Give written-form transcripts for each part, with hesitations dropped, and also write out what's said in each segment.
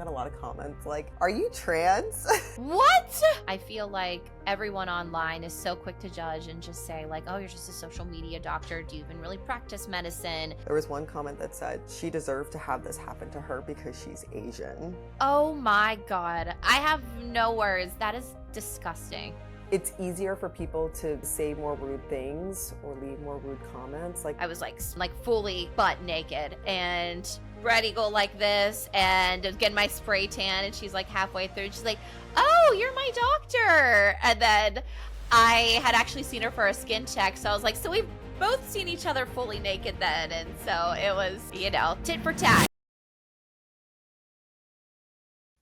got a lot of comments like, are you trans? What? I feel like everyone online is so quick to judge and just say like, oh, you're just a social media doctor. Do you even really practice medicine? There was one comment that said she deserved to have this happen to her because she's Asian. Oh my God. I have no words. That is disgusting. It's easier for people to say more rude things or leave more rude comments. Like I was like fully butt naked and ready to go like this and getting my spray tan, and she's like halfway through and she's like, oh, you're my doctor. And then I had actually seen her for a skin check, so I was like, so we've both seen each other fully naked then. And so it was, you know, tit for tat.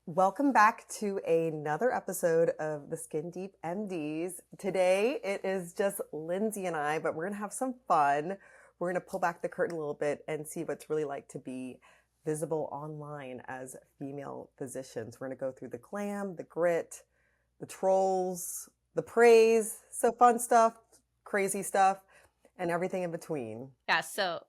Welcome back to another episode of the Skin Deep MDs. Today it is just Lindsey and I, but we're going to have some fun. We're going to pull back the curtain a little bit and see what it's really like to be visible online as female physicians. We're going to go through the glam, the grit, the trolls, the praise, so fun stuff, crazy stuff, and everything in between. Yeah, so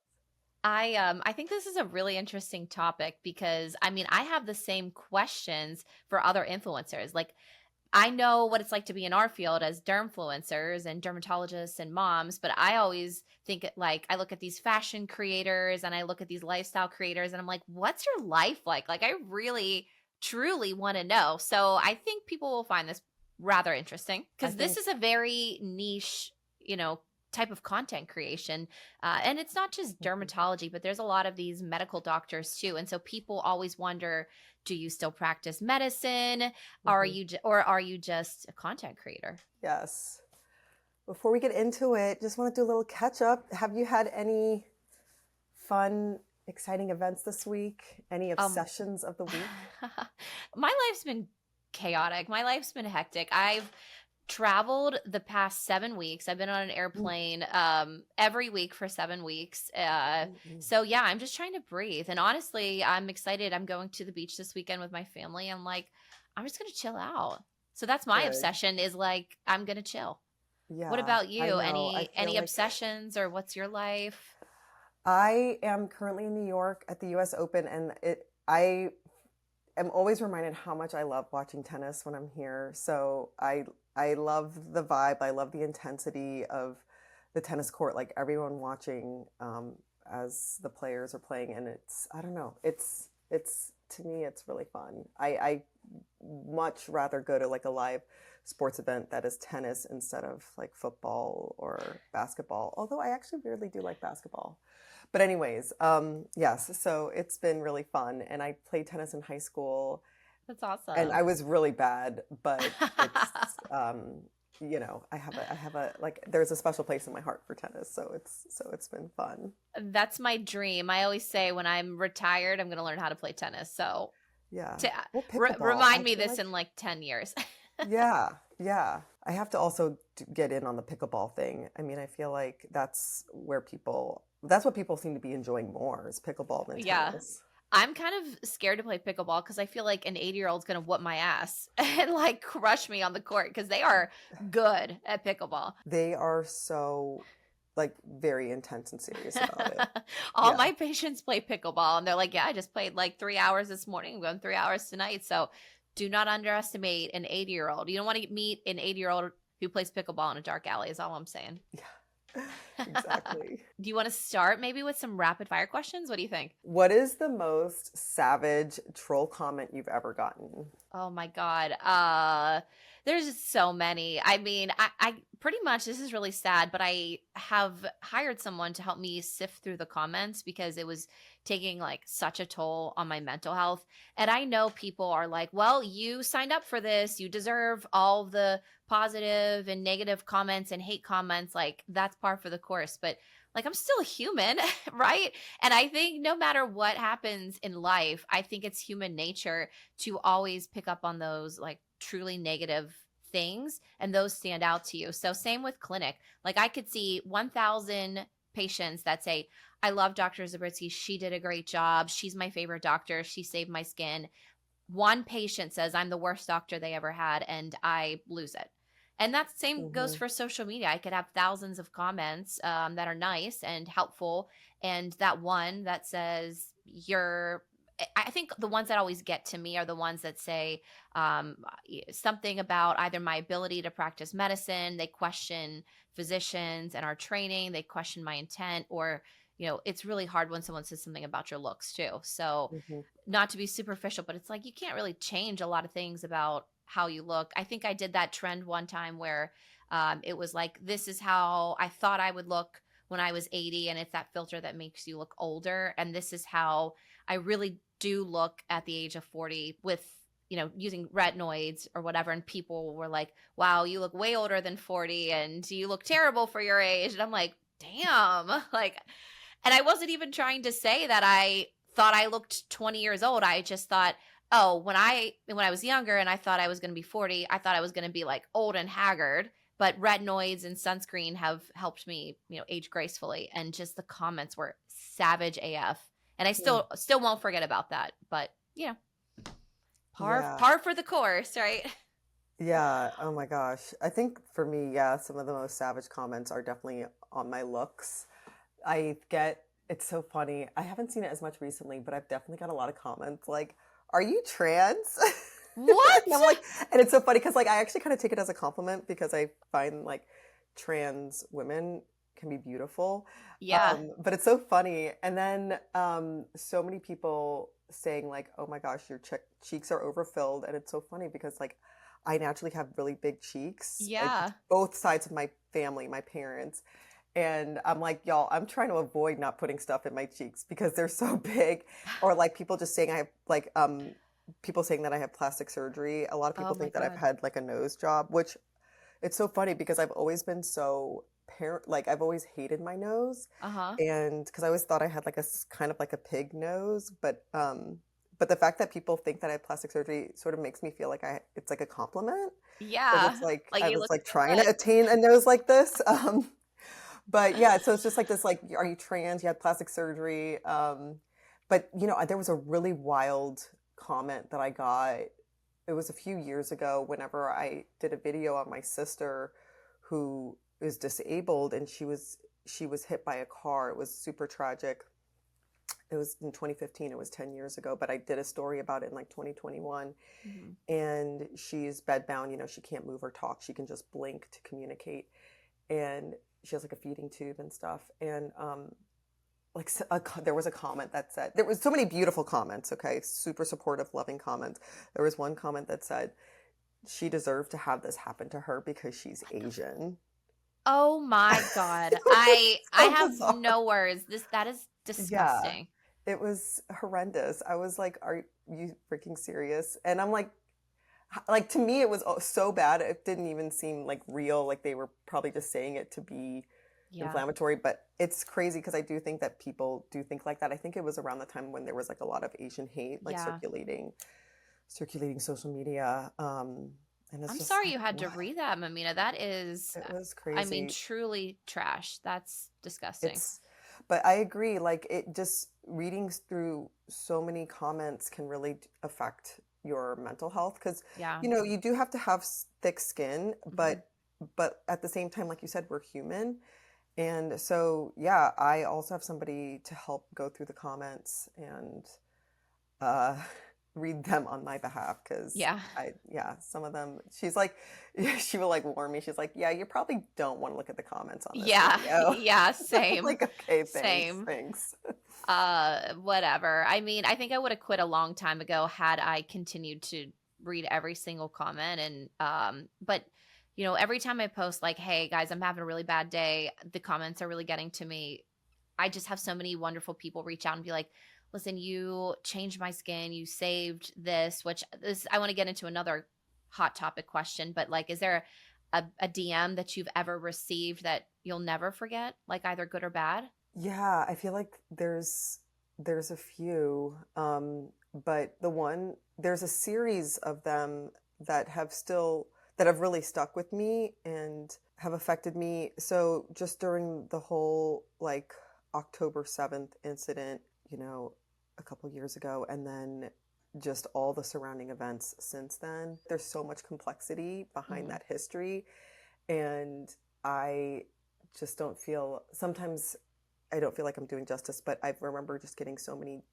I think this is a really interesting topic because I mean, I have the same questions for other influencers. Like, I know what it's like to be in our field as dermfluencers and dermatologists and moms, but I always think like I look at these fashion creators and I look at these lifestyle creators and I'm like, what's your life like? Like, I really truly want to know. So I think people will find this rather interesting because this is a very niche, you know, type of content creation. And it's not just dermatology, but there's a lot of these medical doctors too. And so people always wonder, do you still practice medicine? Are you just a content creator? Yes. Before we get into it, just want to do a little catch up. Have you had any fun, exciting events this week? Any obsessions of the week? My life's been chaotic. My life's been hectic. I've traveled the past 7 weeks. I've been on an airplane every week for 7 weeks. So yeah, I'm just trying to breathe. And honestly, I'm excited. I'm going to the beach this weekend with my family. I'm like, I'm just going to chill out. So that's my obsession is like, I'm going to chill. Yeah. What about you? Any obsessions or what's your life? I am currently in New York at the US Open, and I am always reminded how much I love watching tennis when I'm here. So I love the vibe. I love the intensity of the tennis court, like everyone watching as the players are playing. And I don't know, it's to me, it's really fun. I much rather go to like a live sports event that is tennis instead of like football or basketball. Although I actually weirdly do like basketball. But anyways, yes, so it's been really fun. And I played tennis in high school. That's awesome. And I was really bad, but it's, you know, I have a like, there's a special place in my heart for tennis. So it's been fun. That's my dream. I always say when I'm retired, I'm going to learn how to play tennis. So yeah, remind me this in like 10 years. Yeah. I have to also get in on the pickleball thing. I mean, I feel like that's what people seem to be enjoying more is pickleball than tennis. I'm kind of scared to play pickleball because I feel like an 80-year-old's going to whoop my ass and like crush me on the court because they are good at pickleball. They are so like very intense and serious about it. All my patients play pickleball and they're like, yeah, I just played like 3 hours this morning. I'm going 3 hours tonight. So do not underestimate an 80-year-old. You don't want to meet an 80-year-old who plays pickleball in a dark alley is all I'm saying. Yeah. Exactly. Do you want to start maybe with some rapid fire questions? What do you think? What is the most savage troll comment you've ever gotten? Oh my God. There's just so many. I mean, I pretty much, this is really sad, but I have hired someone to help me sift through the comments because it was taking like such a toll on my mental health. And I know people are like, well, you signed up for this. You deserve all the positive and negative comments and hate comments. Like that's par for the course. But like, I'm still a human, right? And I think no matter what happens in life, I think it's human nature to always pick up on those like truly negative things and those stand out to you. So same with clinic. Like I could see 1,000 patients that say, I love Dr. Zubritsky. She did a great job. She's my favorite doctor. She saved my skin. One patient says I'm the worst doctor they ever had and I lose it. And that same goes for social media. I could have thousands of comments that are nice and helpful. And that one that says you're I think the ones that always get to me are the ones that say something about either my ability to practice medicine, they question physicians and our training, they question my intent, or, it's really hard when someone says something about your looks too. So, Mhm. not to be superficial, but it's like you can't really change a lot of things about how you look. I think I did that trend one time where it was like, this is how I thought I would look when I was 80, and it's that filter that makes you look older. And this is how I really do look at the age of 40 with, using retinoids or whatever. And people were like, wow, you look way older than 40 and you look terrible for your age. And I'm like, damn. Like, and I wasn't even trying to say that I thought I looked 20 years old. I just thought, oh, when I was younger and I thought I was going to be 40, I thought I was going to be like old and haggard. But retinoids and sunscreen have helped me, age gracefully. And just the comments were savage AF. And I Yeah. still won't forget about that. But Yeah. par for the course, right? Yeah. Oh my gosh. I think for me, yeah, some of the most savage comments are definitely on my looks. It's so funny. I haven't seen it as much recently, but I've definitely got a lot of comments like, "Are you trans?" And I'm What? like, and it's so funny because like I actually kind of take it as a compliment because I find like trans women can be beautiful. Yeah. But it's so funny. And then so many people saying like, "Oh my gosh, your cheeks are overfilled," and it's so funny because like I naturally have really big cheeks, like Yeah. both sides of my family, my parents. And I'm like, y'all, I'm trying to avoid not putting stuff in my cheeks because they're so big. Or like people just saying I have like people saying that I have plastic surgery. A lot of Oh people my think that I've God. had like a nose job, which it's so funny because I've always been like I've always hated my nose, Uh-huh. and because I always thought I had like kind of like a pig nose, but the fact that people think that I have plastic surgery sort of makes me feel like I it's like a compliment because it's Yeah. like Like I you was look like so trying to good. attain a nose like this. But yeah, so it's just like this, like, are you trans? You had plastic surgery. But there was a really wild comment that I got. It was a few years ago whenever I did a video on my sister who is disabled and she was hit by a car. It was super tragic. It was in 2015. It was 10 years ago, but I did a story about it in like 2021. Mhm. And she's bedbound, she can't move or talk. She can just blink to communicate. And she has like a feeding tube and stuff. And like there was a comment that said there was so many beautiful comments. Okay, super supportive, loving comments. There was one comment that said she deserved to have this happen to her because she's What the Asian. Oh my God. It was I so have bizarre. no words. That is Yeah, disgusting. it was horrendous. I was like, "Are you freaking serious?" And I'm like to me, it was so bad. It didn't even seem like real. Like they were probably just saying it to be Yeah. inflammatory, but it's crazy because I do think that people do think like that. I think it was around the time when there was like a lot of Asian hate like Yeah. circulating social media. And it's I'm just sorry like you had to what? read that, Mamina. That is, It was I mean, crazy. truly trash. That's disgusting. It's but I agree, like it just reading through so many comments can really affect your mental health because Yeah. you do have to have thick skin, Hmm. but at the same time, like you said, we're human. And so, yeah, I also have somebody to help go through the comments and uh, read them on my behalf because Yeah. yeah, some of them, she's like, she will like warn me. She's like, yeah, you probably don't want to look at the comments on this Yeah. video. Yeah. I'm Same. like, okay, thanks, Same. thanks. Whatever. I mean, I think I would have quit a long time ago had I continued to read every single comment. And but every time I post like, hey guys, I'm having a really bad day, the comments are really getting to me. I just have so many wonderful people reach out and be like, listen, you changed my skin, you saved this, which this I want to get into another hot topic question, but like, is there a DM that you've ever received that you'll never forget, like either good or bad? Yeah, I feel like there's a few, but there's a series of them that have really stuck with me and have affected me. So just during the whole like October 7th incident, a couple years ago, and then just all the surrounding events since then, there's so much complexity behind Hmm. that history, and I just don't feel sometimes I don't feel like I'm doing justice, but I remember just getting so many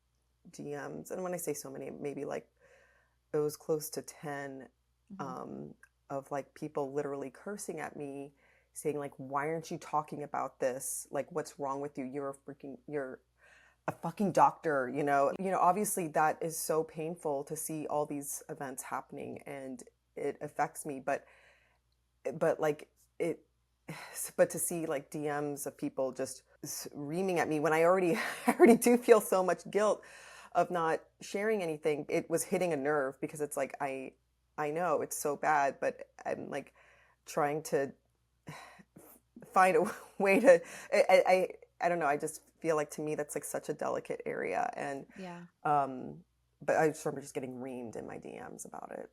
DMs. And when I say so many, maybe like it was close to 10 Mhm. um, of like people literally cursing at me, saying like, why aren't you talking about this? Like, what's wrong with you? You're a fucking doctor, you know? You know, obviously that is so painful to see all these events happening and it affects me, but like it, but to see like DMs of people just reaming at me when I already, I already do feel so much guilt of not sharing anything. It was hitting a nerve because it's like, I know it's so bad, but I'm like trying to find a way to, I don't know. I just feel like to me, that's like such a delicate area. And, Yeah. um, but I just remember just getting reamed in my DMs about it.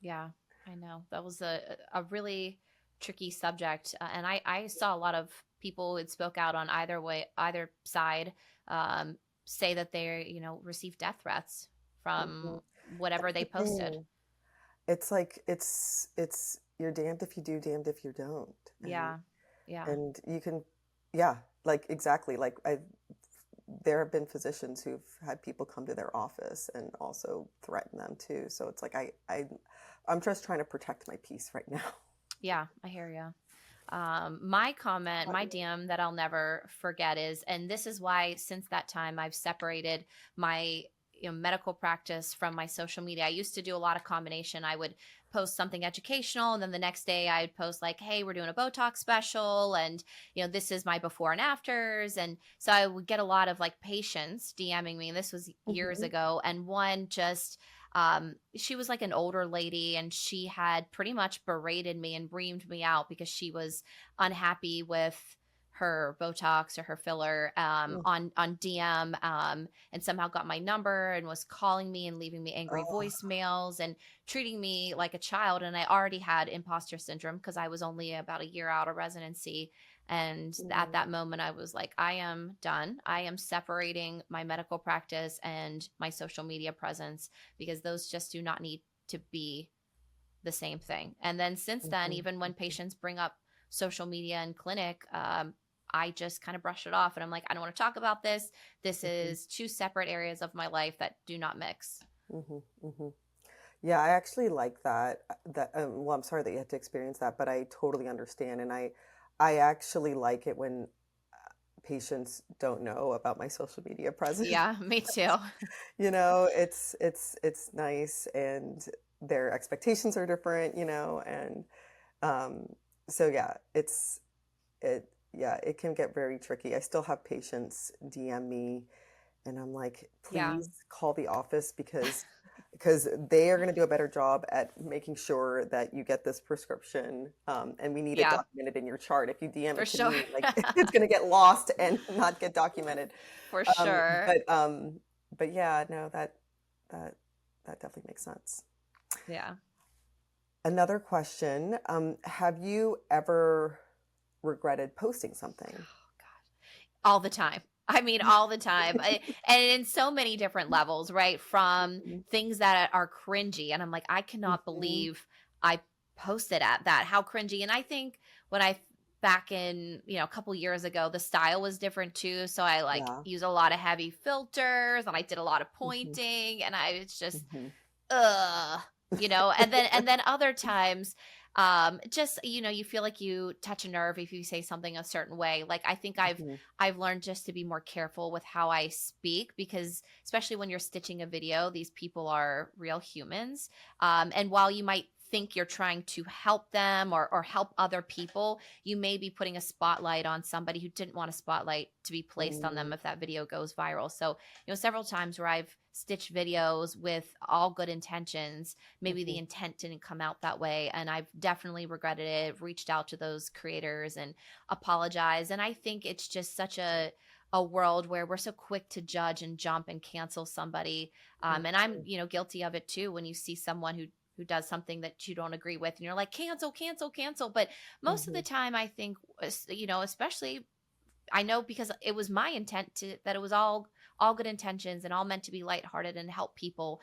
Yeah, I know. That was a really tricky subject. And I saw a lot of people who spoke out on either way, either side, um, say that they, received death threats Mhm. from whatever That's they the posted. thing. It's like it's you're damned if you do, damned if you don't. Yeah. Yeah. And you can, yeah, like exactly. Like there have been physicians who've had people come to their office and also threaten them too. So it's like I'm just trying to protect my peace right now. Yeah, I hear you. My comment, my DM that I'll never forget is, and this is why since that time I've separated my medical practice from my social media. I used to do a lot of combination. I would post something educational, and then the next day I'd post like, "Hey, we're doing a Botox special, and this is my before and afters." And so I would get a lot of like patients DMing me. And this was years Hmm. ago, and one just she was like an older lady, and she had pretty much berated me and reamed me out because she was unhappy with her Botox or her filler on DM, and somehow got my number and was calling me and leaving me angry Oh, voicemails and treating me like a child. And I already had imposter syndrome because I was only about a year out of residency. And at mm, that moment, I was like, I am done. I am separating my medical practice and my social media presence because those just do not need to be the same thing. And then since then, mhm, even when mhm, patients bring up social media in clinic, I just kind of brush it off and I'm like, I don't want to talk about this. This mhm, is two separate areas of my life that do not mix. mhm, mhm. Yeah, I actually like that. Well, I'm sorry that you had to experience that, but I totally understand, and I actually like it when patients don't know about my social media presence. Yeah, me too. You know, it's nice, and their expectations are different, you know, and um, so yeah, it can get very tricky. I still have patients DM me, and I'm like, Yeah. please call the office because they are going to do a better job at making sure that you get this prescription, and we need it Yeah, documented in your chart. If you DM for it to sure. me, like it's going to get lost and not get documented. For Um, sure. but um, but yeah, no, that that definitely makes sense. Yeah. Another question: have you ever regretted posting something? All the time. I mean, all the time. And in so many different levels, right? From Mhm, things that are cringy. And I'm like, I cannot mhm, believe I posted at that. How cringy. And I think when back in, a couple years ago, the style was different too. So I like yeah. use a lot of heavy filters and I did a lot of Mhm, pointing and I was just mhm. ugh, and then other times, just you feel like you touch a nerve if you say something a certain way. Like I think I've Mhm, I've learned just to be more careful with how I speak because especially when you're stitching a video, these people are real humans. And while you might think you're trying to help them or help other people, you may be putting a spotlight on somebody who didn't want a spotlight to be placed on them mm, if that video goes viral. So several times where I've stitched videos with all good intentions, maybe the mhm, intent didn't come out that way. And I've definitely regretted it, reached out to those creators and apologized. And I think it's just such a world where we're so quick to judge and jump and cancel somebody. And I'm, mhm, guilty of it too when you see someone who does something that you don't agree with and you're like cancel cancel cancel, but most of the mhm, time I think especially I know because it was my intent to that it was all good intentions and all meant to be lighthearted and help people.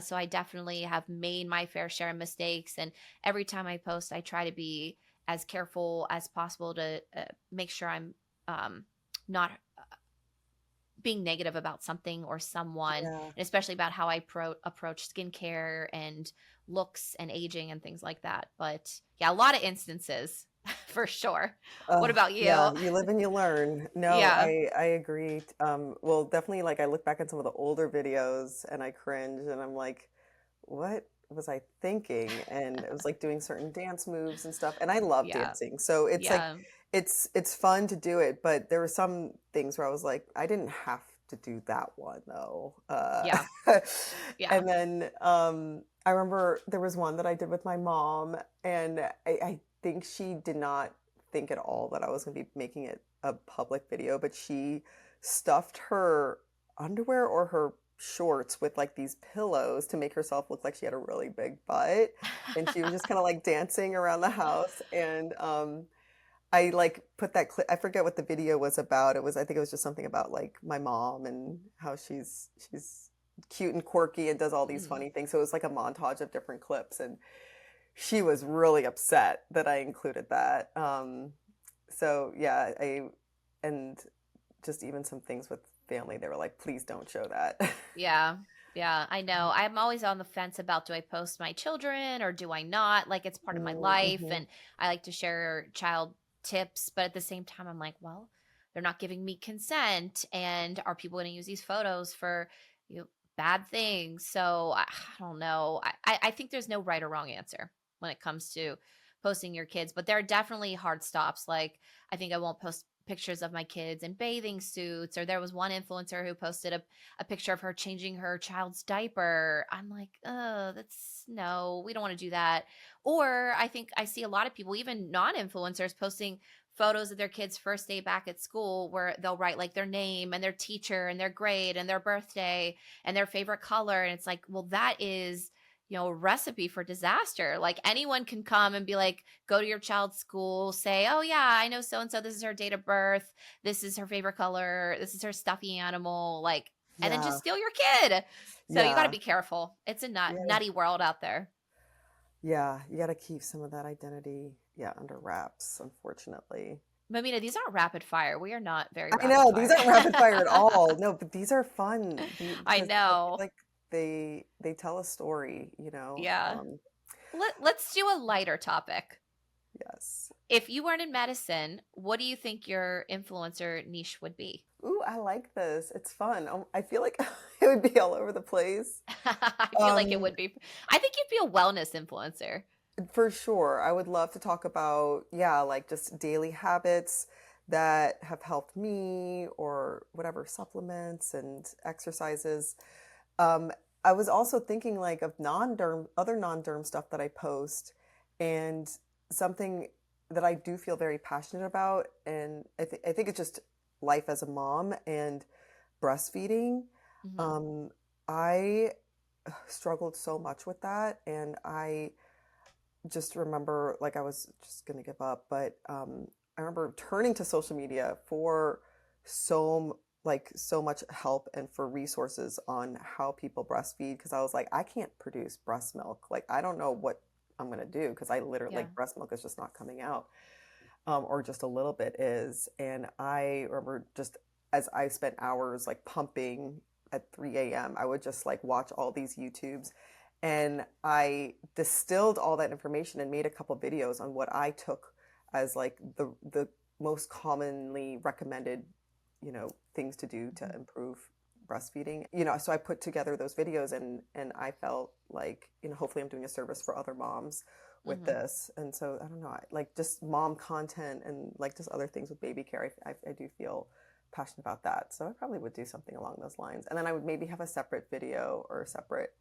So I definitely have made my fair share of mistakes, and every time I post, I try to be as careful as possible to make sure I'm not being negative about something or someone, Yeah. and especially about how I approach skincare and looks and aging and things like that. But yeah, a lot of instances for sure. What about Yeah, you? you live and you learn. No, Yeah. I agree. Well, definitely like I look back at some of the older videos and I cringe and I'm like, what was I thinking? And it was like doing certain dance moves and stuff. And I love Yeah. dancing. So it's like Yeah. it's fun to do it, but there were some things where I was like, I didn't have to do that one though. Yeah. Yeah. And then I remember there was one that I did with my mom, and I think she did not think at all that I was going to be making it a public video, but she stuffed her underwear or her shorts with like these pillows to make herself look like she had a really big butt. And she was just kind of like dancing around the house. And I like put that clip, I forget what the video was about. It was, I think it was just something about like my mom and how she's cute and quirky and does all these Mhm. funny things. So it was like a montage of different clips. And she was really upset that I included that. So yeah, and just even some things with family, they were like, please don't show that. Yeah. Yeah, I know. I'm always on the fence about, do I post my children or do I not? Like, it's part of my life Mm-hmm. and I like to share child tips, but at the same time I'm like, well, they're not giving me consent, and are people going to use these photos for, you know, bad things? So I don't know. I think there's no right or wrong answer when it comes to posting your kids, but there are definitely hard stops. Like, I think I won't post pictures of my kids in bathing suits, or there was one influencer who posted a picture of her changing her child's diaper. I'm like, oh, that's no, we don't want to do that. Or I think I see a lot of people, even non-influencers, posting photos of their kids' first day back at school, where they'll write like their name and their teacher and their grade and their birthday and their favorite color. And it's like, well, that is, you know, a recipe for disaster. Like, anyone can come and be like, go to your child's school, say, oh yeah, I know so and so, this is her date of birth, this is her favorite color, this is her stuffy animal, like, and then just Yeah, steal your kid. So you got to yeah, be careful. It's a yeah, nutty world out there. yeah. You got to keep some of that identity, yeah, under wraps, unfortunately. Mamina, these aren't rapid fire. We are not very I rapid know these fire. aren't rapid fire at all. No, but these are fun I because I feel know. like they tell a story, you know. Yeah. Let's do a lighter topic. Yes. If you weren't in medicine, what do you think your influencer niche would be? Ooh, I like this. It's fun. I feel like it would be all over the place. I feel like it Um, would be. I think you'd be a wellness influencer. For sure. I would love to talk about, yeah, like just daily habits that have helped me or whatever supplements and exercises. Um, I was also thinking like of non-derm, other non-derm stuff that I post, and something that I do feel very passionate about. And I think it's just life as a mom and breastfeeding. Hmm. Um, I struggled so much with that, and I just remember like I was just gonna give up, but I remember turning to social media for so much help and for resources on how people breastfeed, because I was like, I can't produce breast milk. Like I don't know what I'm gonna do because I literally Yeah. like breast milk is just not coming out, or just a little bit is. And I remember just as I spent hours like pumping at 3 a.m., I would just like watch all these YouTubes, and I distilled all that information and made a couple videos on what I took as like the most commonly recommended, things to do to Mhm. improve breastfeeding. So I put together those videos, and I felt like, hopefully I'm doing a service for other moms with Mhm. this. And so I don't know, like just mom content and like just other things with baby care. I do feel passionate about that. So I probably would do something along those lines. And then I would maybe have a separate video or a separate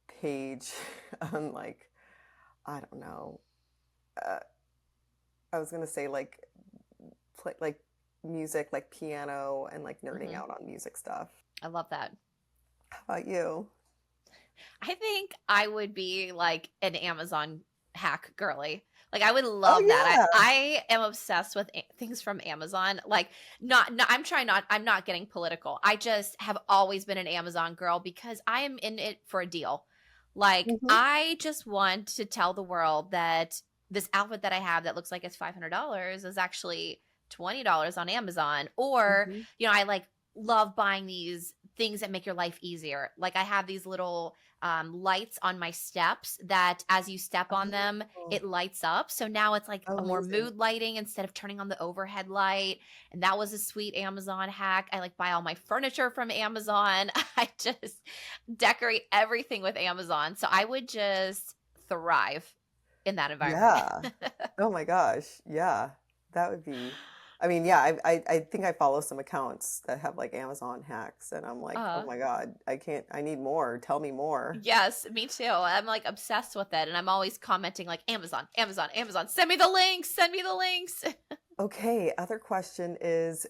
page on like, I don't know. Uh, I was gonna say like play like music, like piano and like nerding Mhm. out on music stuff. I love that. How about you? I think I would be like an Amazon hack girly. Like, I would Oh love that. yeah. I am obsessed with things from Amazon. Like, I'm not getting political. I just have always been an Amazon girl because I am in it for a deal. Like, Hmm. I just want to tell the world that this outfit that I have that looks like it's $500 is actually $20 on Amazon. Or, Hmm. you know, I like love buying these things that make your life easier. Like I have these little lights on my steps that as you step on them, Oh, it lights up. So now it's like oh, a more amazing. mood lighting instead of turning on the overhead light. And that was a sweet Amazon hack. I like buy all my furniture from Amazon. I just decorate everything with Amazon. So I would just thrive in that environment. Yeah. Oh my gosh. Yeah. That would be, I mean, yeah, I think I follow some accounts that have like Amazon hacks and I'm like, oh uh my God, I can't, I need more. Tell me more. Yes, me too. I'm like obsessed with it. And I'm always commenting like Amazon, Amazon, Amazon. Send me the links. Send me the links. Okay, other question is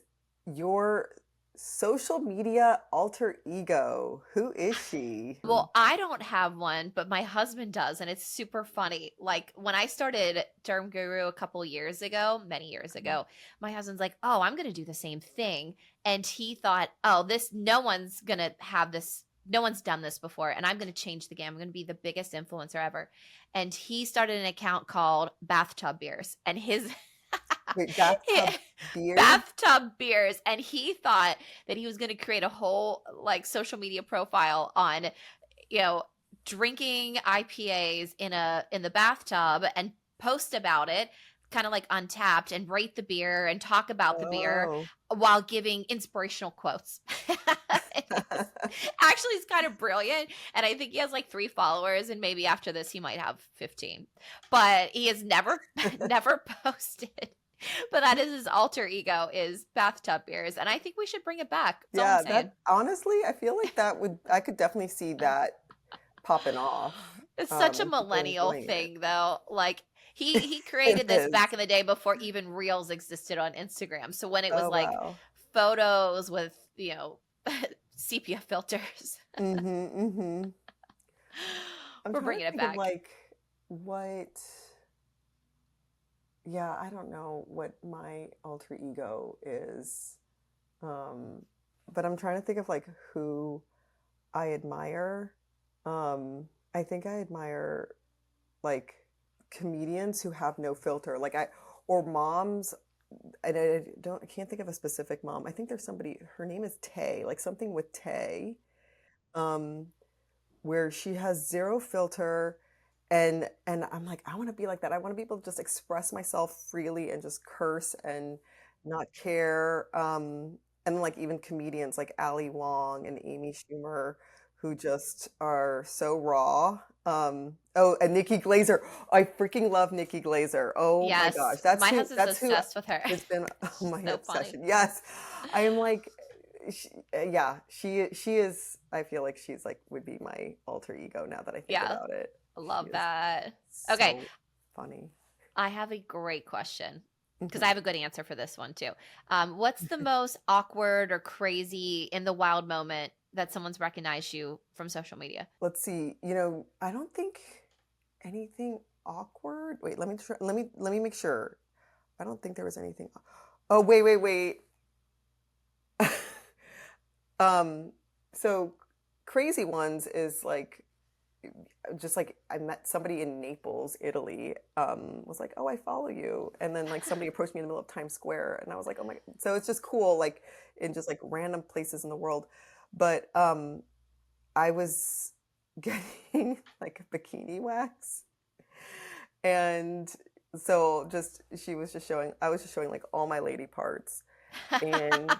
your social media alter ego. Who is she? Well, I don't have one, but my husband does, and it's super funny. Like when I started Derm Guru a couple years ago, many years ago, my husband's like, "Oh, I'm going to do the same thing." And he thought, "Oh, this no one's going to have this. No one's done this before, and I'm going to change the game. I'm going to be the biggest influencer ever." And he started an account called Bathtub Beers, and his Wait, bathtub beard? bathtub beers, and he thought that he was going to create a whole like social media profile on, you know, drinking IPAs in the bathtub and post about it, kind of like Untapped, and rate the beer and talk about the beer Oh. while giving inspirational quotes. Actually, it's kind of brilliant, and I think he has like 3 followers, and maybe after this he might have 15, but he has never never posted. But that is his alter ego, is bathtub beers, and I think we should bring it back. That's all I'm Yeah, saying. that honestly, I feel like that would, I could definitely see that popping off, It's such a and people millennial enjoying thing, it. though. Like he It created this is. back in the day before even Reels existed on Instagram. So when it was Oh, like wow. photos with, sepia filters. Mm-hmm, mm-hmm. I'm We're trying to bringing it think of back. like what, yeah, I don't know what my alter ego is. Um, but I'm trying to think of like who I admire. I think I admire like comedians who have no filter, or moms. And I can't think of a specific mom. I think there's somebody, her name is Tay, like something with Tay, um, where she has zero filter. And I'm like, I want to be like that. I want to be able to just express myself freely and just curse and not care. And like even comedians like Ali Wong and Amy Schumer who just are so raw. Oh, and Nikki Glazer. I freaking love Nikki Glazer. Oh my gosh. Yes, my husband's That's who obsessed with her. has been my So funny. obsession. Yes. I am like yeah, she is, I feel like she's like would be my alter ego now that I think Yeah, about it. I She love is that. Okay, so funny. I have a great question because I Mhm. have a good answer for this one too. What's the most awkward or crazy in the wild moment that someone's recognized you from social media? Let's see. I don't think anything awkward. Wait, let me make sure. I don't think there was anything. Oh, wait. Um, so crazy ones is like just like I met somebody in Naples, Italy, was like, "Oh, I follow you." And then like somebody approached me in the middle of Times Square and I was like, "Oh my." So it's just cool like in just like random places in the world. But I was getting like bikini wax and so just she was just showing I was just showing like all my lady parts and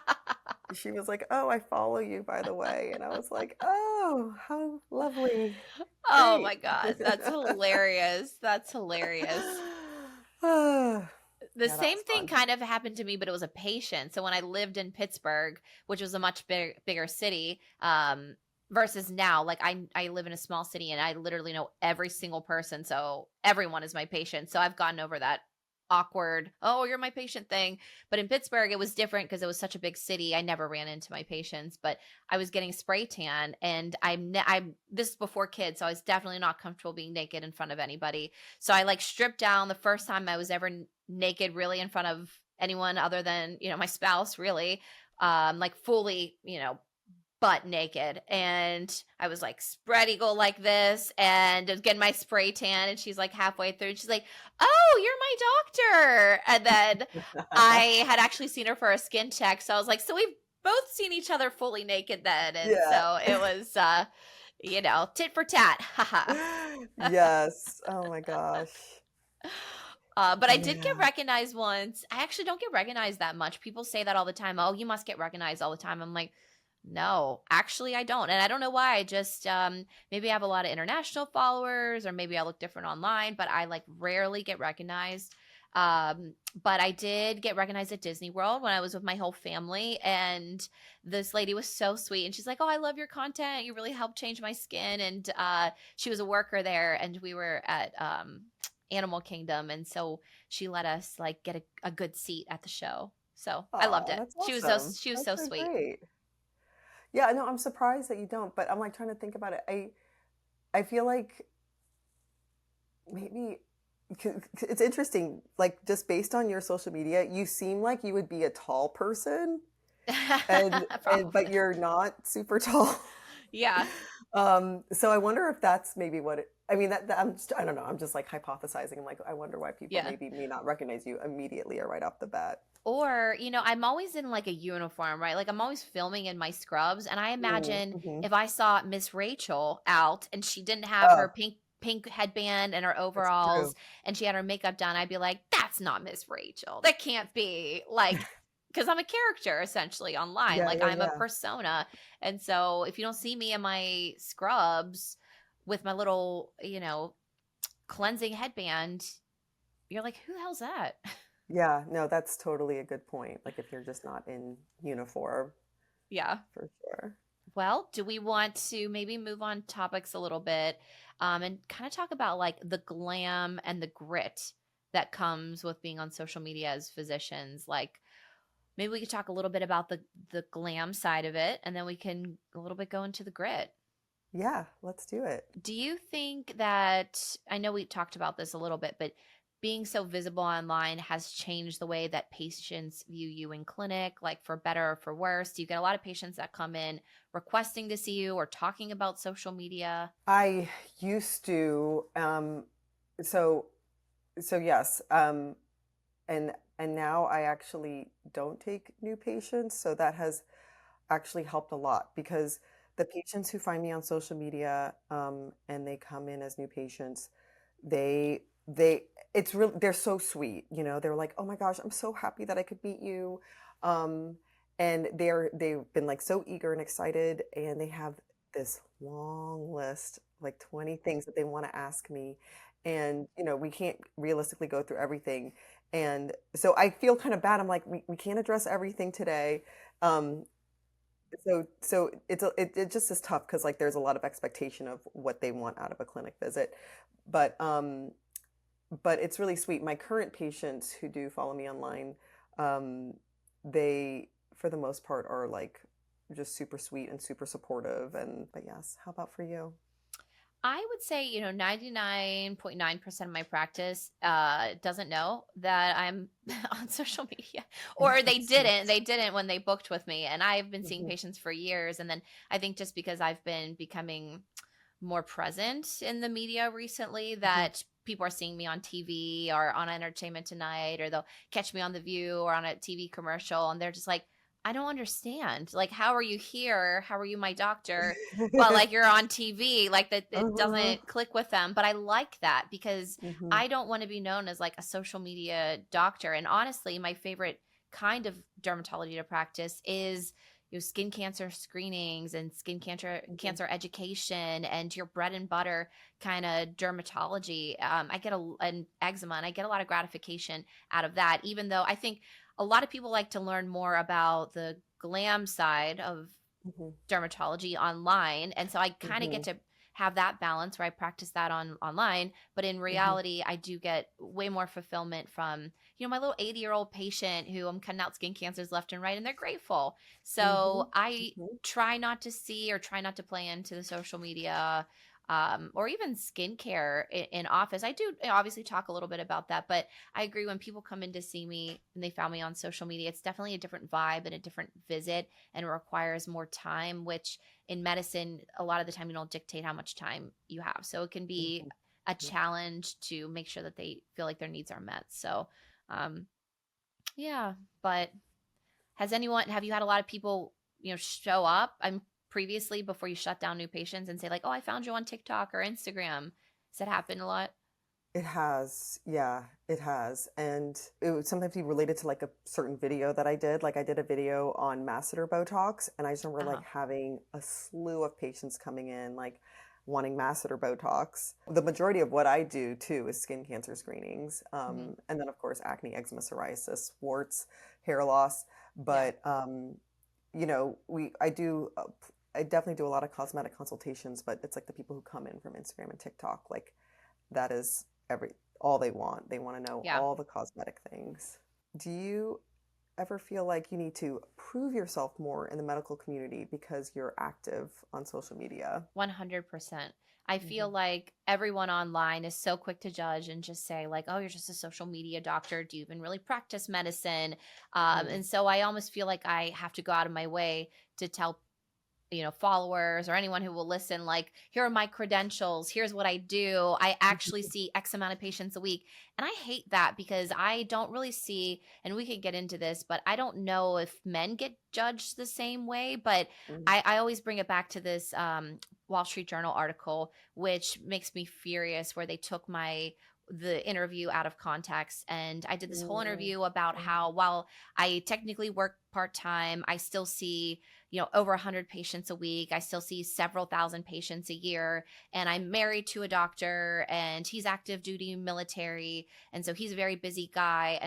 she was like, "Oh, I follow you, by the way." And I was like, "Oh, how lovely. Oh Great." my God, that's hilarious. That's hilarious. Ah, The yeah, that same was thing fun. kind of happened to me, but it was a patient. So when I lived in Pittsburgh, which was a much bigger city, versus now, like I live in a small city and I literally know every single person. So everyone is my patient. So I've gotten over that awkward, oh, you're my patient thing. But in Pittsburgh, it was different because it was such a big city. I never ran into my patients, but I was getting spray tan and I'm this is before kids. So I was definitely not comfortable being naked in front of anybody. So I like stripped down the first time I was ever naked really in front of anyone other than, my spouse really, like fully, butt naked. And I was like spread eagle like this and was getting my spray tan. And she's like halfway through and she's like, "Oh, you're my doctor." And then I had actually seen her for a skin check. So I was like, "So we've both seen each other fully naked then, and Yeah. so it was, tit for tat. Haha. Yes. Oh my gosh. But I did get Yeah. recognized once. I actually don't get recognized that much. People say that all the time. Oh, you must get recognized all the time. I'm like, no, actually, I don't. And I don't know why. I just, maybe I have a lot of international followers, or maybe I look different online, but I like rarely get recognized. But I did get recognized at Disney World when I was with my whole family. And this lady was so sweet. And she's like, oh, I love your content. You really helped change my skin. And she was a worker there. And we were at, Animal Kingdom, and so she let us like get a good seat at the show. So I loved Oh, it. that's She was so awesome. she was That's so so sweet. great. Yeah, no, I'm surprised that you don't, but I'm like trying to think about it. I feel like maybe it's interesting, like just based on your social media, you seem like you would be a tall person and but Probably. you're not super tall. Yeah. So I wonder if that's maybe what it, I mean that I don't know. I'm just like hypothesizing. I'm like, I wonder why people Yeah. maybe may not recognize you immediately or right off the bat. Or, I'm always in like a uniform, right? Like I'm always filming in my scrubs, and I imagine Mm-hmm. if I saw Miss Rachel out and she didn't have her Oh, pink headband and her that's true. overalls and she had her makeup done, I'd be like, that's not Miss Rachel. That can't be, like, because I'm a character essentially online. Yeah, Like yeah, I'm a yeah. persona. And so if you don't see me in my scrubs with my little, cleansing headband, you're like, who the hell's that? Yeah, no, that's totally a good point. Like if you're just not in uniform, Yeah. for sure. Well, do we want to maybe move on topics a little bit, and kind of talk about like the glam and the grit that comes with being on social media as physicians? Like maybe we could talk a little bit about the glam side of it, and then we can a little bit go into the grit. Yeah, let's do it. Do you think that, I know we talked about this a little bit, but being so visible online has changed the way that patients view you in clinic, like for better or for worse? Do you get a lot of patients that come in requesting to see you or talking about social media? I used to, so yes, and now I actually don't take new patients, so that has actually helped a lot because the patients who find me on social media, and they come in as new patients, they it's real they're so sweet, they're like, oh my gosh, I'm so happy that I could meet you. Um, and they've been like so eager and excited, and they have this long list, like 20 things that they want to ask me. And, we can't realistically go through everything. And so I feel kind of bad. I'm like, we can't address everything today. Um, so it just is tough because like there's a lot of expectation of what they want out of a clinic visit. But but it's really sweet. My current patients who do follow me online, um, they for the most part are like just super sweet and super supportive. And but yes, how about for you? I would say, 99.9% of my practice doesn't know that I'm on social media, or they That's didn't. nice. They didn't when they booked with me. And I've been seeing Mhm, patients for years. And then I think just because I've been becoming more present in the media recently, mhm. that people are seeing me on TV or on Entertainment Tonight, or they'll catch me on The View or on a TV commercial, and they're just like, I don't understand. Like, how are you here? How are you my doctor? But like you're on TV, like that, it Uh-huh. doesn't click with them. But I like that because Mhm, I don't want to be known as like a social media doctor. And honestly, my favorite kind of dermatology to practice is skin cancer screenings and skin mhm, cancer education and your bread and butter kind of dermatology. I get an eczema, and I get a lot of gratification out of that. Even though I think a lot of people like to learn more about the glam side of mhm, dermatology online, and so I kind of get mhm, to have that balance where I practice that on online, but in mhm, reality I do get way more fulfillment from my little 80-year-old patient who I'm cutting out skin cancers left and right, and they're grateful. So mhm, I mhm, try not to see or try not to play into the social media, or even skincare in office. I do obviously talk a little bit about that, but I agree, when people come in to see me and they found me on social media, it's definitely a different vibe and a different visit, and it requires more time, which in medicine, a lot of the time you don't dictate how much time you have. So it can be mhm, a mhm. challenge to make sure that they feel like their needs are met. So, um, yeah, but have you had a lot of people, show up previously before you shut down new patients and say like, oh, I found you on TikTok or Instagram? Does that happen a lot? It has, yeah, it has. And it would sometimes be related to like a certain video that I did. Like I did a video on masseter Botox, and I just remember like Uh-huh. having a slew of patients coming in, like wanting masseter Botox. The majority of what I do too is skin cancer screenings. Hmm. And then of course acne, eczema, psoriasis, warts, hair loss. Yeah. But I definitely do a lot of cosmetic consultations, but it's like the people who come in from Instagram and TikTok, like that is every all they want. They want to know Yeah. all the cosmetic things. Do you ever feel like you need to prove yourself more in the medical community because you're active on social media? 100%. I feel Hmm. like everyone online is so quick to judge and just say like, "Oh, you're just a social media doctor. Do you even really practice medicine?" Mm. And so I almost feel like I have to go out of my way to tell, followers or anyone who will listen, like, here are my credentials, here's what I do, I actually see X amount of patients a week. And I hate that because I don't really see, and we could get into this, but I don't know if men get judged the same way. But Mm. I always bring it back to this Wall Street Journal article, which makes me furious, where they took the interview out of context. And I did this whole Mm. interview about how, while I technically work part-time, I still see, over 100 patients a week. I still see several thousand patients a year. And I'm married to a doctor, and he's active duty military. And so he's a very busy guy.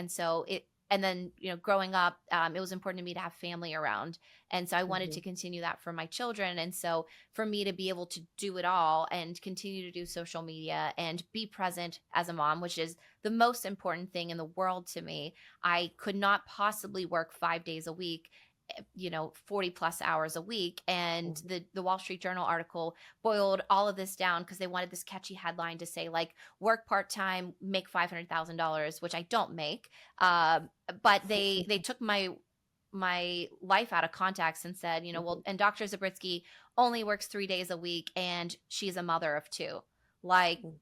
And then, growing up, it was important to me to have family around. And so I wanted Mhm. to continue that for my children. And so for me to be able to do it all and continue to do social media and be present as a mom, which is the most important thing in the world to me, I could not possibly work 5 days a week, 40 plus hours a week. And Mhm. the Wall Street Journal article boiled all of this down because they wanted this catchy headline to say like, work part-time, make $500,000, which I don't make. um, but they took my life out of context and said, well, Mhm. and Dr. Zubritsky only works 3 days a week and she's a mother of two. Like, Mhm.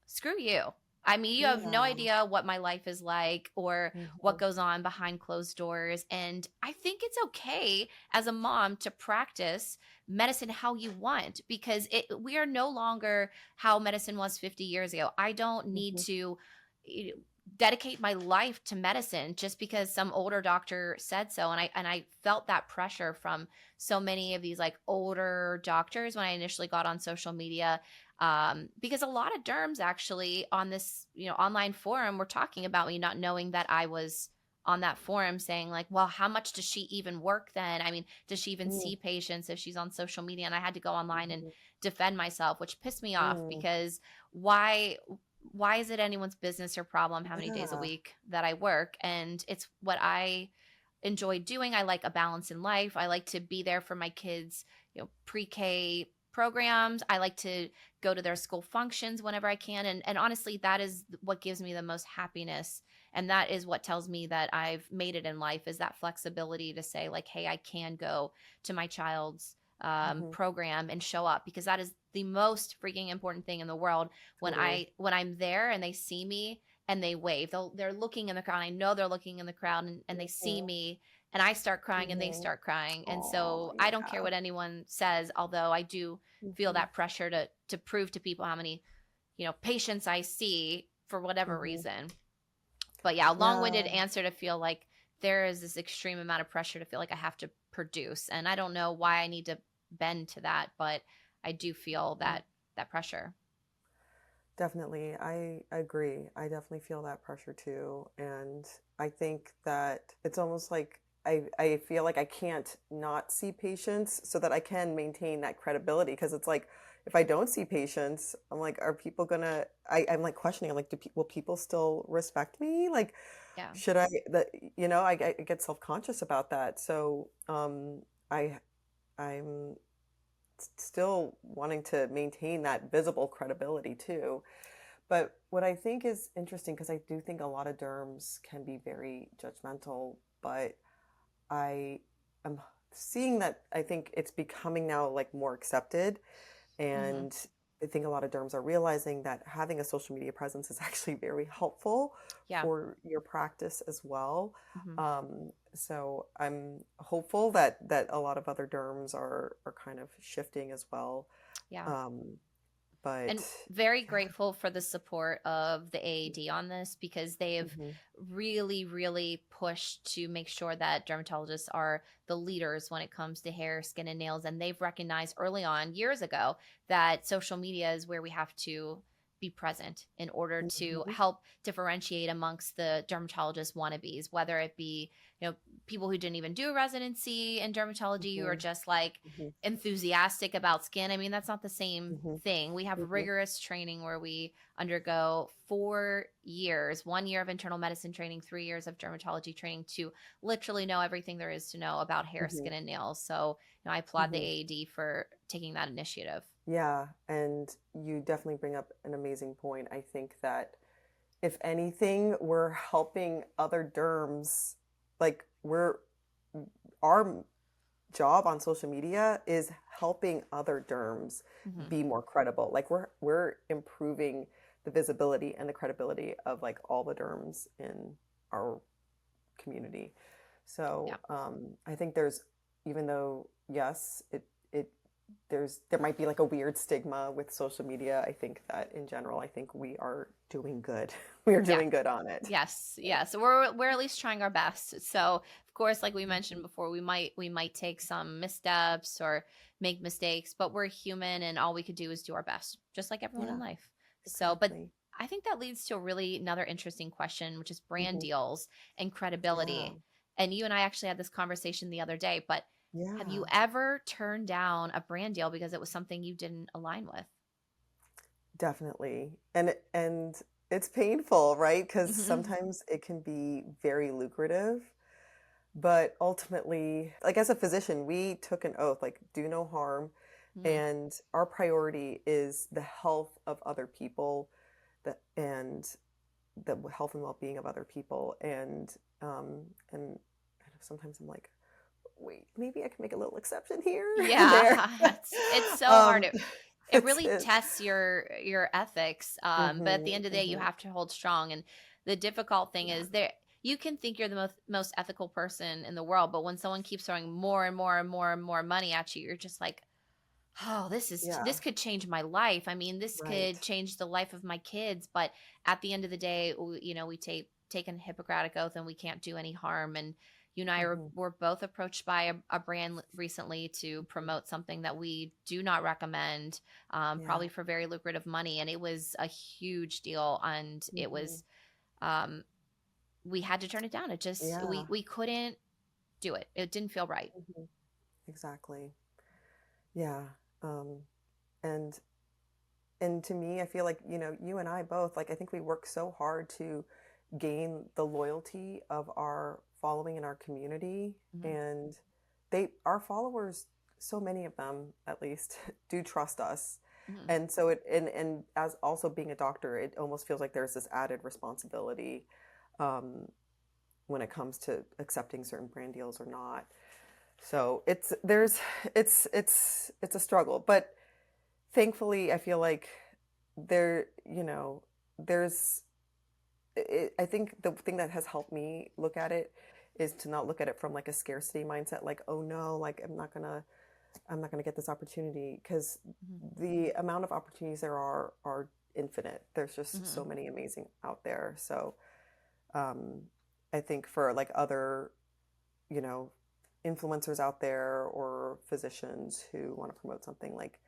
screw you. I mean, you have no Yeah. idea what my life is like or what Mhm. goes on behind closed doors. And I think it's okay as a mom to practice medicine how you want, because we are no longer how medicine was 50 years ago. I don't need Mhm. to, you know, dedicate my life to medicine just because some older doctor said so. And I felt that pressure from so many of these like older doctors when I initially got on social media, because a lot of derms actually on this, online forum were talking about me, not knowing that I was on that forum, saying like, well, how much does she even work then? I mean, does she even Mm. see patients if she's on social media? And I had to go online and Mhm. defend myself, which pissed me off, Mm. because why why is it anyone's business or problem how many days a Yeah. week that I work? And it's what I enjoy doing. I like a balance in life. I like to be there for my kids, pre-K programs. I like to go to their school functions whenever I can. And honestly, that is what gives me the most happiness. And that is what tells me that I've made it in life, is that flexibility to say like, hey, I can go to my child's Mhm. program and show up, because that is the most freaking important thing in the world. When Totally. I'm there and they see me and they wave, they're looking in the crowd. I know they're looking in the crowd, and they see Mhm. me and I start crying and they Mhm. start crying. And Oh, so I don't care yeah. what anyone says, although I do feel Mhm. that pressure to prove to people how many, patients I see for whatever Mhm. reason. But yeah, a long-winded Yeah. answer to feel like there is this extreme amount of pressure to feel like I have to produce. And I don't know why I need to bend to that, but I do feel Mm. that pressure. Definitely. I agree. I definitely feel that pressure too. And I think that it's almost like I feel like I can't not see patients so that I can maintain that credibility. Because it's like if I don't see patients, I'm like, are people gonna I'm like questioning, I'm like, will people still respect me? Like, Yeah. should I that I get self-conscious about that. So I I'm still wanting to maintain that visible credibility too. But what I think is interesting, because I do think a lot of derms can be very judgmental, but I am seeing that I think it's becoming now like more accepted. Hmm. And I think a lot of derms are realizing that having a social media presence is actually very helpful Yeah. for your practice as well. Hmm. So I'm hopeful that a lot of other derms are kind of shifting as well. Yeah. Um, but And very yeah. grateful for the support of the AAD on this, because they have Hmm. really, really pushed to make sure that dermatologists are the leaders when it comes to hair, skin, and nails. And they've recognized early on, years ago, that social media is where we have to be present in order to Hmm. help differentiate amongst the dermatologist wannabes, whether it be, people who didn't even do a residency in dermatology, or Hmm. just like Hmm. enthusiastic about skin. I mean, that's not the same Hmm. thing. We have Hmm. rigorous training where we undergo 4 years, 1 year of internal medicine training, 3 years of dermatology training, to literally know everything there is to know about hair, Hmm. skin, and nails. So, I applaud the Hmm. AAD for taking that initiative. Yeah, and you definitely bring up an amazing point. I think that if anything, we're helping other derms. Like our job on social media is helping other derms Hmm. be more credible. Like we're improving the visibility and the credibility of like all the derms in our community. Yeah. So I think there's, even though yes, it there might be like a weird stigma with social media. I think that in general, I think we are doing good. We are Yeah. doing good on it. Yes, yeah. So we're at least trying our best. So of course, like we mentioned before, we might take some missteps or make mistakes, but we're human, and all we could do is do our best, just like everyone in Yeah, life. So, but exactly. I think that leads to a really another interesting question, which is brand Hmm. deals and Yeah, credibility. And you and I actually had this conversation the other day, but have you yeah, ever turned down a brand deal because it was something you didn't align with? definitely. And it's painful, right? Because Hmm. sometimes it can be very lucrative. But ultimately, like as a physician, we took an oath, like do no harm. Hmm. And our priority is the health of other people, and the health and well-being of other people. And I know sometimes I'm like, wait, maybe I can make a little exception here and there. Yeah, it's so hard. um, It it's really it. tests your ethics. But at the Hmm. end of the day, you Hmm. have to hold strong. And the difficult thing Yeah, is, there you can think you're the most ethical person in the world, but when someone keeps throwing more and more and more and more money at you, you're just like, oh, this yeah, could change my life. I mean, this right. could change the life of my kids. But at the end of the day, we take a Hippocratic oath, and we can't do any harm. And you and I Hmm. were both approached by a brand recently to Hmm. promote something that we do not recommend, Yeah. probably for very lucrative money, and it was a huge deal. And it Hmm. was, um, we had to turn it down. It just Yeah. we couldn't do it. It didn't feel right. Hmm. Exactly. Yeah. Um, and and to me, I feel like, you and I both, like, I think we work so hard to gain the loyalty of our following in our community. Mhm. And our followers, so many of them at least, do trust us. Mhm. And so and as also being a doctor, it almost feels like there's this added responsibility um, when it comes to accepting certain brand deals or not. So it's a struggle, but thankfully, I feel like there, there's, I think the thing that has helped me look at it is to not look at it from like a scarcity mindset, like, oh no, like I'm not gonna get this opportunity, because Mhm. the amount of opportunities there are infinite. There's just so Mhm. many amazing out there. So um, I think for like other, you know, influencers out there or physicians who want to promote something, like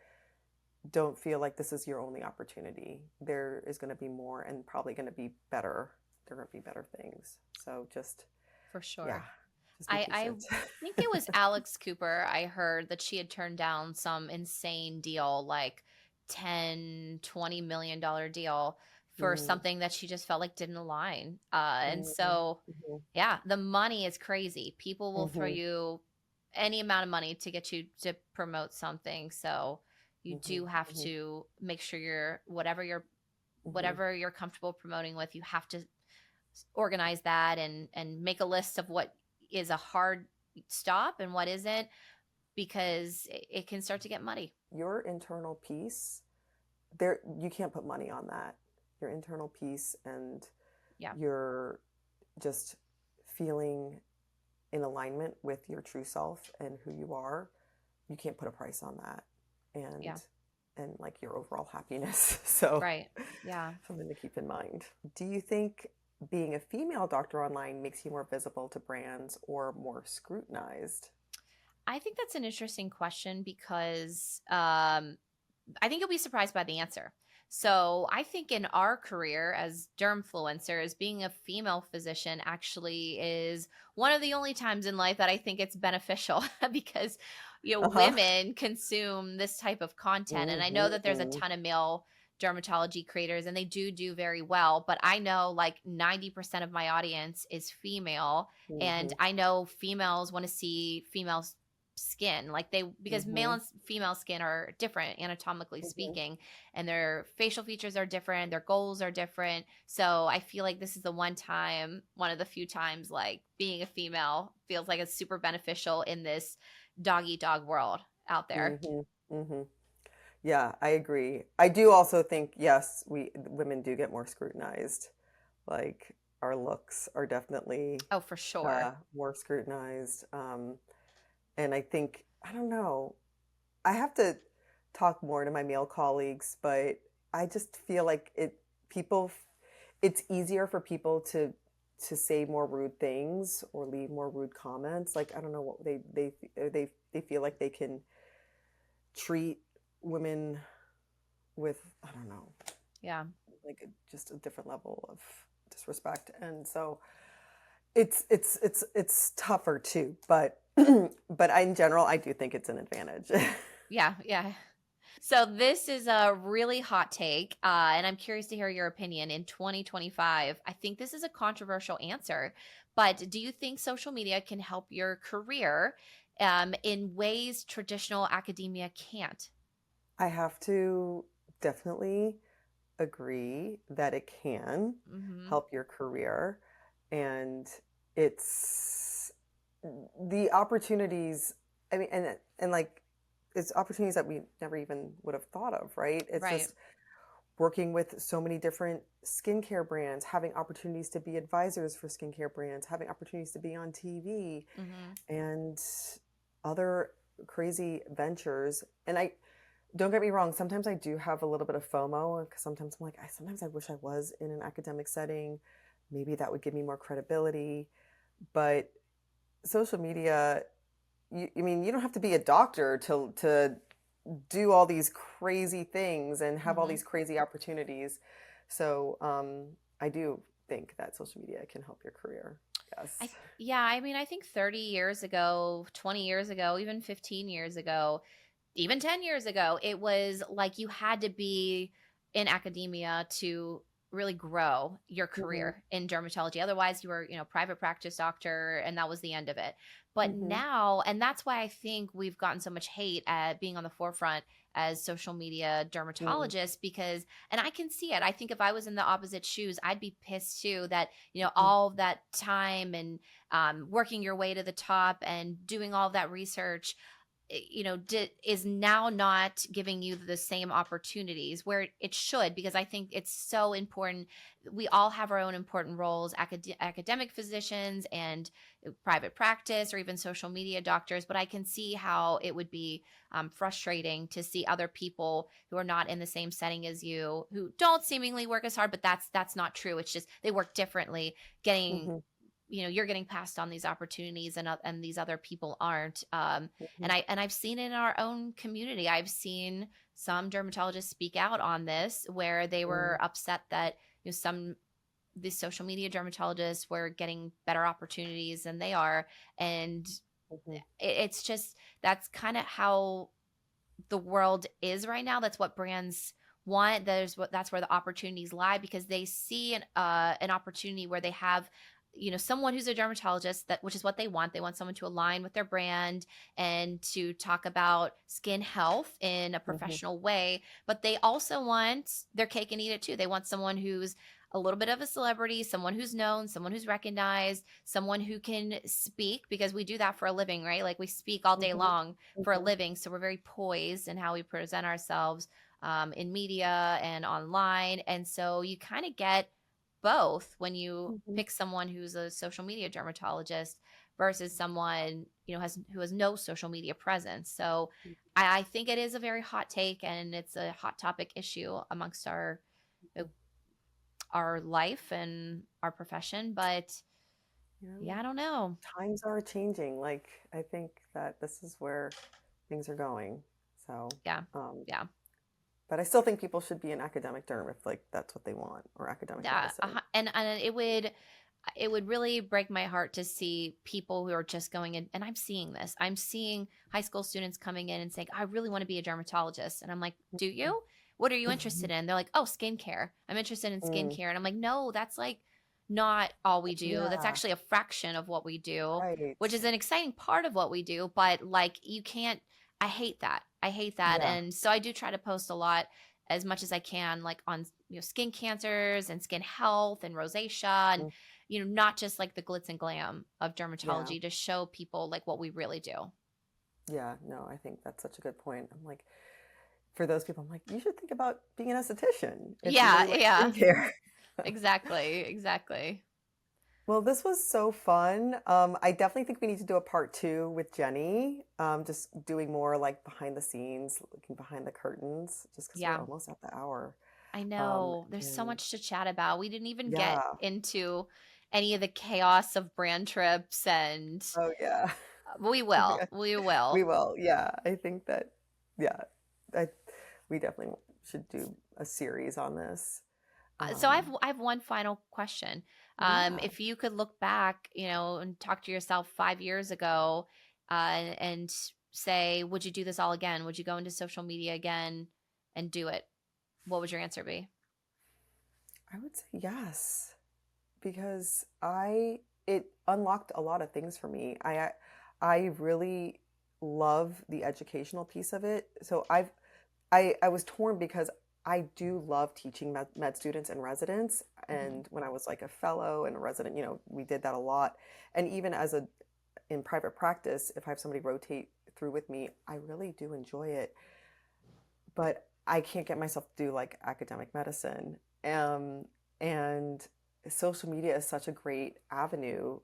don't feel like this is your only opportunity. There is going to be more and probably going to be better. There are going to be better things. So just, For yeah, sure. just be I patient. think it was Alex Cooper. I heard that she had turned down some insane deal, like 10-20 million dollar deal, for Mm, something that she just felt like didn't align. And mm, so, mhm, yeah, the money is crazy. People will throw mhm, you any amount of money to get you to promote something. So you mhm, do have mhm, to make sure mhm, whatever you're comfortable promoting with, you have to organize that and make a list of what is a hard stop and what isn't, because it can start to get muddy. your internal peace there, you can't put money on that. Your internal peace and Yeah. your just feeling in alignment with your true self and who you are, you can't put a price on that. Yeah. And like your overall happiness. So Right. Yeah. something to keep in mind. Do you think being a female doctor online makes you more visible to brands or more scrutinized? I think that's an interesting question because I think you'll be surprised by the answer. So I think in our career as dermfluencers, being a female physician actually is one of the only times in life that I think it's beneficial because Uh-huh. women consume this type of content, and I know that there's a Mm-hmm. ton of male dermatology creators and they do very well, but I know like 90% of my audience is female, and Mm-hmm. I know females want to see females skin, like they, because male Mm-hmm. and female skin are different anatomically Mm-hmm. speaking, and their facial features are different, their goals are different. So I feel like this is the one of the few times like being a female feels like it's super beneficial in this dog eat dog world out there. Mm-hmm. Mm-hmm. Yeah, I agree. I do also think, yes, we women do get more scrutinized. Like our looks are definitely Oh, for sure. more scrutinized. And I think, I don't know, I have to talk more to my male colleagues, but I just feel like people, it's easier for people to say more rude things or leave more rude comments. Like, I don't know what they feel like they can treat women with, I don't know, Yeah. like just a different level of disrespect. And so it's tougher too, but but in general, I do think it's an advantage. Yeah. Yeah. So this is a really hot take, and I'm curious to hear your opinion. In 2025, I think this is a controversial answer, but do you think social media can help your career in ways traditional academia can't? I have to definitely agree that it can Mm-hmm. help your career, and it's the opportunities. I mean, and like it's opportunities that we never even would have thought of, right? It's Right. just working with so many different skincare brands, having opportunities to be advisors for skincare brands, having opportunities to be on TV Mm-hmm. and other crazy ventures. And I don't get me wrong, sometimes I do have a little bit of FOMO because sometimes I'm like, sometimes I wish I was in an academic setting. Maybe that would give me more credibility. But social media, I mean, you don't have to be a doctor to do all these crazy things and have all Mm-hmm. these crazy opportunities. So I do think that social media can help your career. Yes. Yeah, I mean, I think 30 years ago, 20 years ago, even 15 years ago, even 10 years ago, it was like you had to be in academia to really grow your Hmm. career in dermatology. Otherwise, you were, private practice doctor and that was the end of it. But Hmm. now, and that's why I think we've gotten so much hate at being on the forefront as social media Hmm. dermatologists, because, and I can see it. I think if I was in the opposite shoes, I'd be pissed too that, Hmm. all of that time and working your way to the top and doing all of that research, is now not giving you the same opportunities where it should, because I think it's so important. We all have our own important roles, academic physicians and private practice, or even social media doctors, but I can see how it would be frustrating to see other people who are not in the same setting as you, who don't seemingly work as hard, but that's not true. It's just they work differently, getting, Hmm. you're getting passed on these opportunities, and these other people aren't. Hmm. And I've seen it in our own community. I've seen some dermatologists speak out on this, where they were upset that, some these social media dermatologists were getting better opportunities than they are. And Hmm. it's just, that's kind of how the world is right now. That's what brands want. That's where the opportunities lie, because they see an opportunity where they have, someone who's a dermatologist, that which is what they want. They want someone to align with their brand and to talk about skin health in a Hmm. professional way, but they also want their cake and eat it too. They want someone who's a little bit of a celebrity, someone who's known, someone who's recognized, someone who can speak, because we do that for a living, right? Like we speak all day Hmm. long for a Hmm. living, so we're very poised in how we present ourselves. in media and online. And so you kind of get both when you Mhm. pick someone who's a social media dermatologist versus someone, who has no social media presence. So I think it is a very hot take, and it's a hot topic issue amongst uh, our life and our profession. But Yeah. yeah, I don't know. Times are changing. Like, I think that this is where things are going. So, Yeah. um, Yeah. but I still think people should be an academic derm if like that's what they want, or academic Yeah. medicine. And it would really break my heart to see people who are just going in, and I'm seeing this. I'm seeing high school students coming in and saying, I really want to be a dermatologist. And I'm like, do you? What are you interested in? They're like, oh, skincare. I'm interested in Mm, skincare. And I'm like, no, that's like not all we do. That's yeah, actually a fraction of what we do, right. which is an exciting part of what we do. But like, you can't, I hate that. I hate that. Yeah. And so I do try to post a lot as much as I can, like on skin cancers and skin health and rosacea, and Mm, not just like the glitz and glam of yeah. dermatology, to show people like what we really do. Yeah. No, I think that's such a good point. I'm like, for those people, I'm like, you should think about being an esthetician if you Yeah, really like yeah, skincare. exactly, exactly. Well, this was so fun. I definitely think we need to do a part two with Jenny. Just doing more like behind the scenes, looking behind the curtains, just because we're Yeah, almost at the hour. I Um, know. There's so and much to chat about. We didn't even get yeah. into any of the chaos of brand trips, and Oh yeah. we Oh will. yeah. We We will. will. Yeah. I think that. Yeah. I. We definitely should do a series on this. So Um, I have one final question. yeah. If you could look back, and talk to yourself 5 years ago, and say, would you do this all again? Would you go into social media again and do it? What would your answer be? I would say yes, because I it unlocked a lot of things for me. I really love the educational piece of it. So I was torn because I do love teaching med students and residents. Hmm. And when I was like a fellow and a resident, we did that a lot. And even as a in private practice, if I have somebody rotate through with me, I really do enjoy it. But I can't get myself to do like academic medicine. And social media is such a great avenue.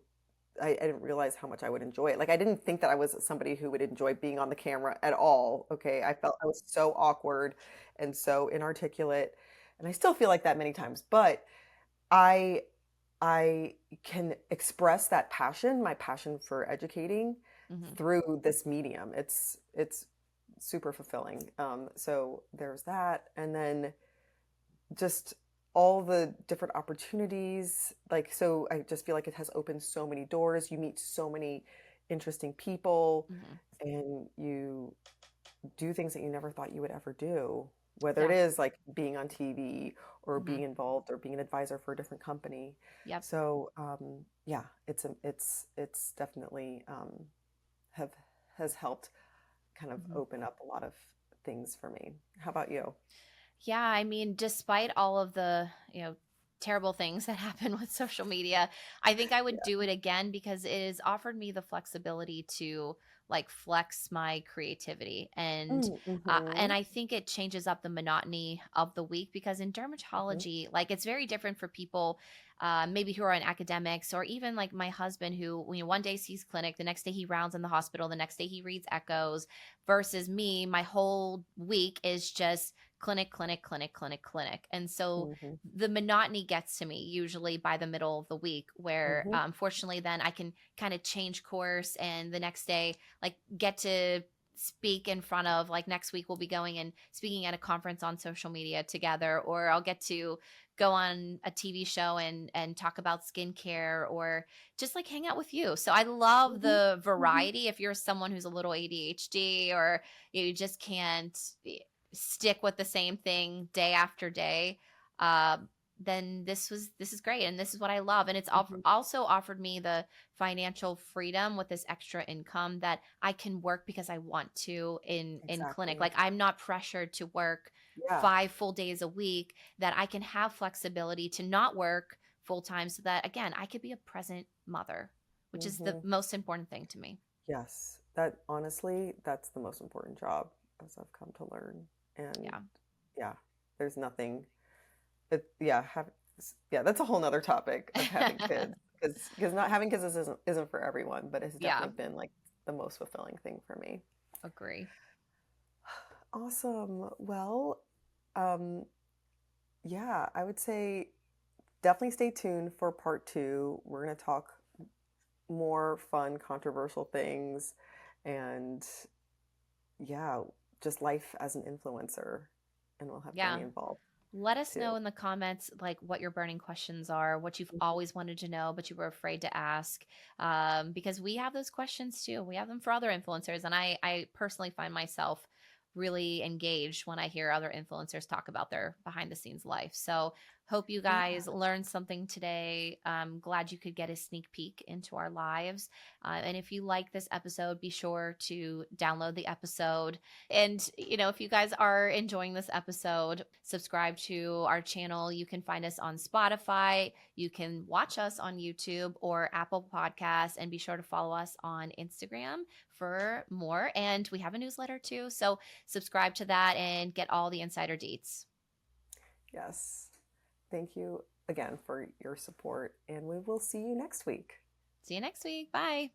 I didn't realize how much I would enjoy it. Like I didn't think that I was somebody who would enjoy being on the camera at all. Okay. I felt I was so awkward and so inarticulate. And I still feel like that many times, but I I can express that passion, my passion for educating Hmm. through this medium. It's super fulfilling. So there's that. And then just all the different opportunities. Like, so I just feel like it has opened so many doors. You meet so many interesting people Hmm. and you do things that you never thought you would ever do, whether it Yeah. is like being on TV or Hmm. being involved or being an advisor for a different company. Yep. So, yeah, it's definitely have has helped kind of Hmm. open up a lot of things for me. How about you? Yeah, I mean, despite all of the, terrible things that happen with social media, I think I would do it again because it has offered me the flexibility to like flex my creativity, and Mm-hmm. I think it changes up the monotony of the week, because in Hmm. dermatology, like, it's very different for people, maybe who are in academics, or even like my husband, who, one day sees clinic, the next day he rounds in the hospital, the next day he reads echoes, versus me, my whole week is just clinic, clinic, clinic, clinic, clinic. And so Hmm. the monotony gets to me usually by the middle of the week, where Hmm. fortunately then I can kind of change course, and the next day, like, get to speak in front of, like, next week we'll be going and speaking at a conference on social media together, or I'll get to go on a TV show and talk about skincare, or just like hang out with you. So I love Hmm. the Hmm. variety. If you're someone who's a little ADHD, or you just can't stick with the same thing day after day, uh, then this is great, and this is what I love. And it's Hmm. also offered me the financial freedom with this extra income, that I can work because I want to in clinic. Exactly. Like, I'm not pressured to work Yeah. 5 full days a week, that I can have flexibility to not work full time, so that, again, I could be a present mother, which is the Hmm. most important thing to me. Yes. That honestly, that's the most important job as I've come to learn. And Yeah. yeah, there's nothing. Yeah, yeah, that's a whole nother topic of having kids because not having kids isn't for everyone, but it's Yeah, definitely been like the most fulfilling thing for me. agree. Awesome. Well, um, yeah, I would say definitely stay tuned for part two. We're going to talk more fun, controversial things and yeah, just life as an influencer. And we'll have Yeah. Danny involved Let us know too. in the comments like what your burning questions are, what you've Mhm. always wanted to know, but you were afraid to ask. Because we have those questions too. We have them for other influencers. And I personally find myself really engaged when I hear other influencers talk about their behind the scenes life. So hope you Yeah. guys learned something today. I'm glad you could get a sneak peek into our lives. And if you like this episode, be sure to download the episode. And, if you guys are enjoying this episode, subscribe to our channel. You can find us on Spotify. You can watch us on YouTube or Apple Podcasts, and be sure to follow us on Instagram for more. And we have a newsletter too. So subscribe to that and get all the insider deets. Yes. Thank you again for your support, and we will see you next week. See you next week. Bye.